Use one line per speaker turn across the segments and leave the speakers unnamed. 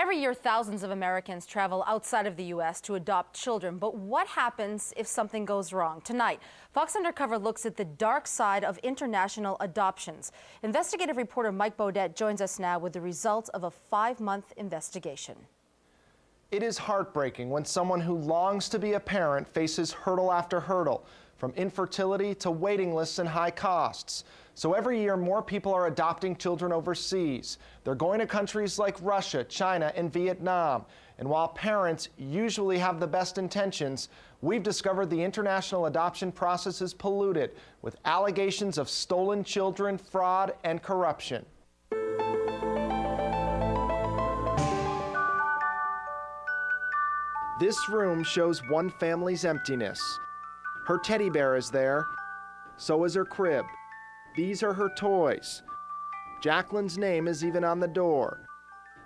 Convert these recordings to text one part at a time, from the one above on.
Every year, thousands of Americans travel outside of the U.S. to adopt children. But what happens if something goes wrong? Tonight, Fox Undercover looks at the dark side of international adoptions. Investigative reporter Mike Beaudet joins us now with the results of a 5-month investigation.
It is heartbreaking when someone who longs to be a parent faces hurdle after hurdle, from infertility to waiting lists and high costs. So every year, more people are adopting children overseas. They're going to countries like Russia, China, and Vietnam. And while parents usually have the best intentions, we've discovered the international adoption process is polluted with allegations of stolen children, fraud, and corruption. This room shows one family's emptiness. Her teddy bear is there, so is her crib. These are her toys. Jacqueline's name is even on the door,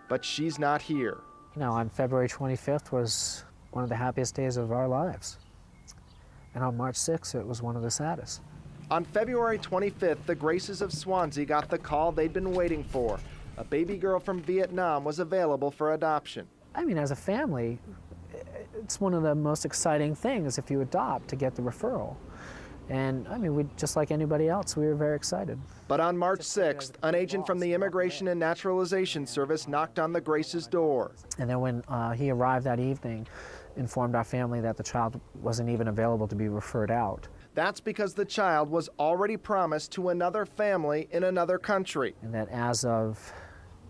but she's not here.
You know, on February 25th was one of the happiest days of our lives. And on March 6th, it was one of the saddest.
On February 25th, the Graces of Swansea got the call they'd been waiting for. A baby girl from Vietnam was available for adoption.
I mean, as a family, it's one of the most exciting things if you adopt to get the referral. And I mean, just like anybody else, we were very excited.
But on March 6th, an agent from the Immigration and Naturalization Service knocked on the Graces' door.
And then when he arrived that evening, informed our family that the child wasn't even available to be referred out.
That's because the child was already promised to another family in another country.
And that as of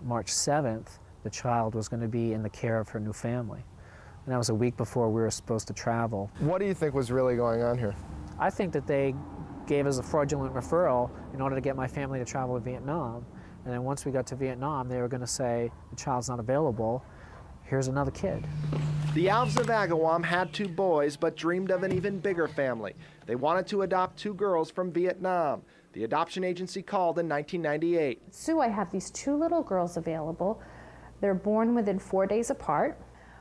March 7th, the child was going to be in the care of her new family. And that was a week before we were supposed to travel.
What do you think was really going on here?
I think that they gave us a fraudulent referral in order to get my family to travel to Vietnam. And then once we got to Vietnam, they were going to say, the child's not available, here's another kid.
The Alves of Agawam had 2 boys, but dreamed of an even bigger family. They wanted to adopt 2 girls from Vietnam. The adoption agency called in 1998.
Sue, I have these 2 little girls available. They're born within 4 days apart.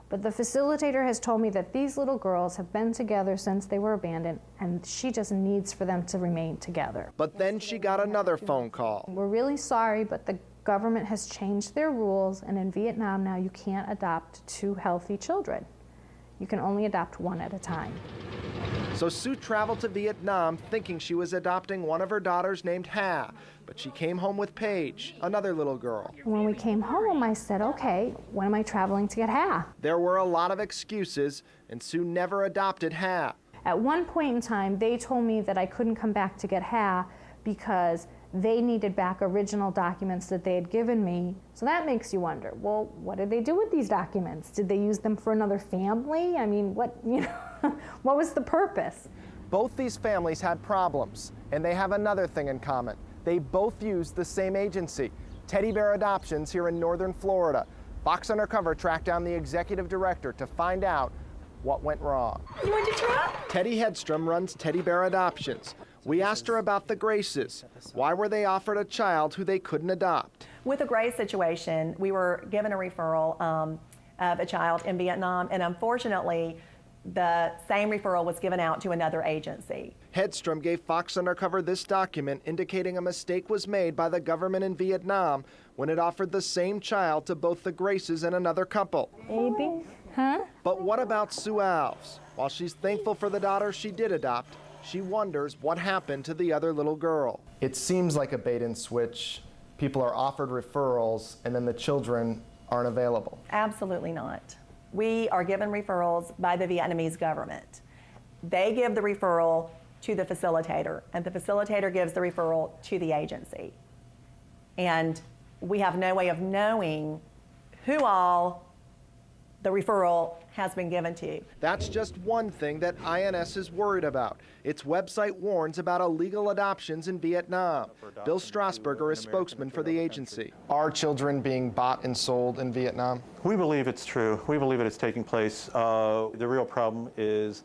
But the facilitator has told me that these little girls have been together since they were abandoned, and she just needs for them to remain together.
But then she got another phone call.
We're really sorry, but the government has changed their rules, and in Vietnam now you can't adopt 2 healthy children. You can only adopt 1 at a time.
So Sue traveled to Vietnam thinking she was adopting one of her daughters named Ha, but she came home with Paige, another little girl.
When we came home, I said, okay, when am I traveling to get Ha?
There were a lot of excuses, and Sue never adopted Ha.
At one point in time, they told me that I couldn't come back to get Ha because they needed back original documents that they had given me. So that makes you wonder, well, what did they do with these documents? Did they use them for another family? I mean, what was the purpose?
Both these families had problems, and they have another thing in common. They both used the same agency, Teddy Bear Adoptions here in northern Florida. Fox Undercover tracked down the executive director to find out what went wrong.
You want to try?
Teddy Hedstrom runs Teddy Bear Adoptions. We asked her about the Graces. Why were they offered a child who they couldn't adopt?
With the Grace situation, we were given a referral of a child in Vietnam, and unfortunately, the same referral was given out to another agency.
Hedstrom gave Fox Undercover this document indicating a mistake was made by the government in Vietnam when it offered the same child to both the Graces and another couple.
Baby? Huh?
But what about Sue Alves? While she's thankful for the daughter she did adopt, she wonders what happened to the other little girl. It seems like a bait and switch. People are offered referrals and then the children aren't available.
Absolutely not. We are given referrals by the Vietnamese government. They give the referral to the facilitator, and the facilitator gives the referral to the agency. And we have no way of knowing who all the referral has been given to.
That's just one thing that INS is worried about. Its website warns about illegal adoptions in Vietnam. Bill Strasburger is spokesman for the agency. Are children being bought and sold in Vietnam?
We believe it's true. We believe it is taking place. The real problem is,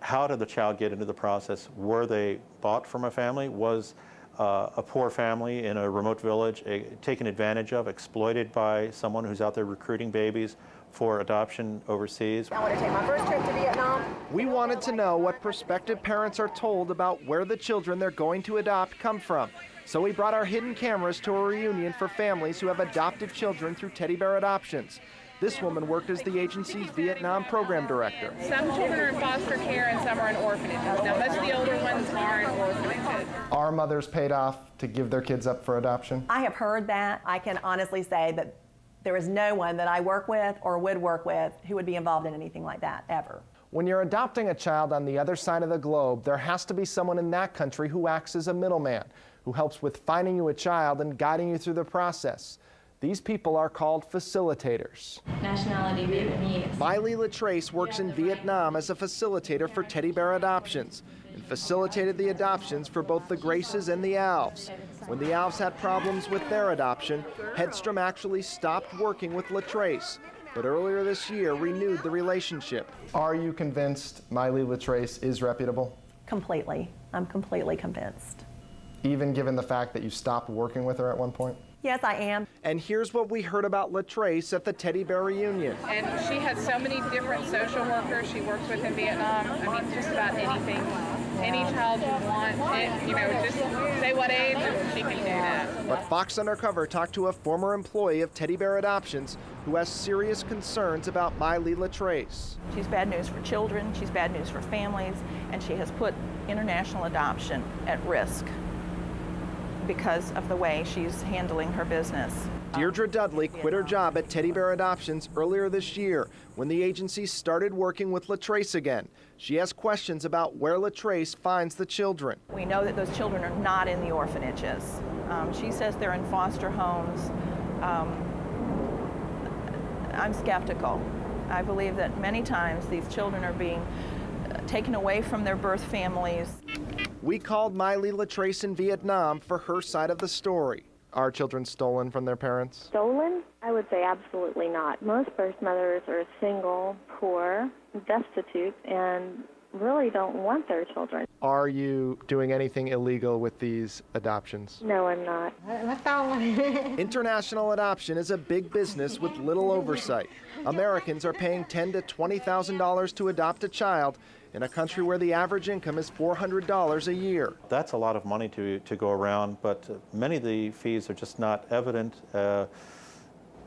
how did the child get into the process? Were they bought from a family? Was a poor family in a remote village taken advantage of, exploited by someone who's out there recruiting babies for adoption overseas?
I want to take my first trip to Vietnam.
We wanted to know what prospective parents are told about where the children they're going to adopt come from. So we brought our hidden cameras to a reunion for families who have adopted children through Teddy Bear Adoptions. This woman worked as the agency's Vietnam program director.
Some children are in foster care and some are in orphanages. Now, most of the older ones are in orphanages.
Are mothers paid off to give their kids up for adoption?
I have heard that. I can honestly say that there is no one that I work with or would work with who would be involved in anything like that, ever.
When you're adopting a child on the other side of the globe, there has to be someone in that country who acts as a middleman, who helps with finding you a child and guiding you through the process. These people are called facilitators.
Nationality Vietnamese.
Miley Latrace works in Vietnam as a facilitator for teddy bear adoptions and facilitated the adoptions for both the Graces and the Alves. When the Alves had problems with their adoption, Hedstrom actually stopped working with Latrace, but earlier this year renewed the relationship. Are you convinced Miley Latrace is reputable?
Completely. I'm completely convinced.
Even given the fact that you stopped working with her at one point?
Yes, I am.
And here's what we heard about Latrace at the teddy bear reunion.
And she has so many different social workers she works with in Vietnam. I mean, just about anything. Any child you want, just say what age and she can do that.
But Fox Undercover talked to a former employee of Teddy Bear Adoptions who has serious concerns about Miley Latrace.
She's bad news for children, she's bad news for families, and she has put international adoption at risk because of the way she's handling her business.
Deirdre Dudley quit her job at Teddy Bear Adoptions earlier this year when the agency started working with Latrace again. She has questions about where Latrace finds the children.
We know that those children are not in the orphanages. She says they're in foster homes. I'm skeptical. I believe that many times these children are being taken away from their birth families.
We called Miley Latrace in Vietnam for her side of the story. Are children stolen from their parents?
Stolen? I would say absolutely not. Most birth mothers are single, poor, destitute, and really don't want their children.
Are you doing anything illegal with these adoptions?
No, I'm not.
International adoption is a big business with little oversight. Americans are paying $10,000 to $20,000 to adopt a child in a country where the average income is $400 a year.
That's a lot of money to go around, but many of the fees are just not evident.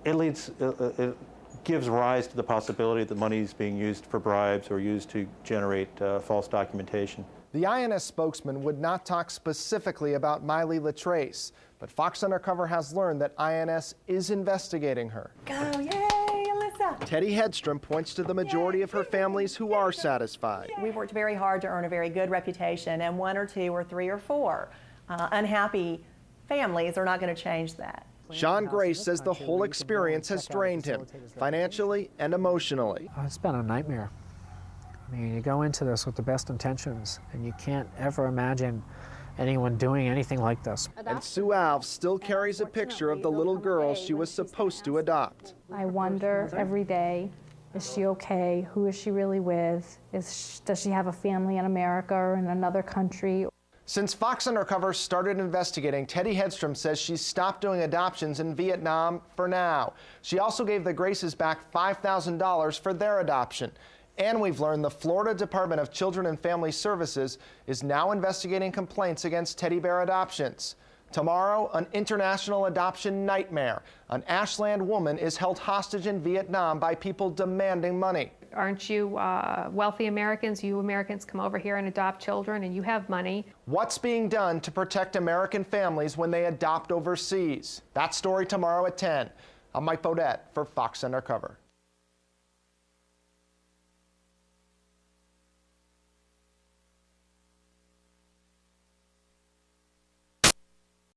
It gives rise to the possibility that money is being used for bribes or used to generate false documentation.
The INS spokesman would not talk specifically about Miley Latrace, but Fox Undercover has learned that INS is investigating her.
Go, yay, Alyssa!
Teddy Hedstrom points to the majority of her families who are satisfied.
We've worked very hard to earn a very good reputation, and 1 or 2 or 3 or 4 unhappy families are not going to change that.
Sean Grace says the whole experience has drained him, financially and emotionally.
It's been a nightmare. I mean, you go into this with the best intentions, and you can't ever imagine anyone doing anything like this.
And Sue Alves still carries a picture of the little girl she was supposed to adopt.
I wonder every day, is she okay? Who is she really with? Does she have a family in America or in another country?
Since Fox Undercover started investigating, Teddy Hedstrom says she's stopped doing adoptions in Vietnam for now. She also gave the Graces back $5,000 for their adoption. And we've learned the Florida Department of Children and Family Services is now investigating complaints against teddy bear adoptions. Tomorrow, an international adoption nightmare. An Ashland woman is held hostage in Vietnam by people demanding money.
Aren't you wealthy Americans? You Americans come over here and adopt children and you have money.
What's being done to protect American families when they adopt overseas? That story tomorrow at 10. I'm Mike Bodette for Fox Undercover.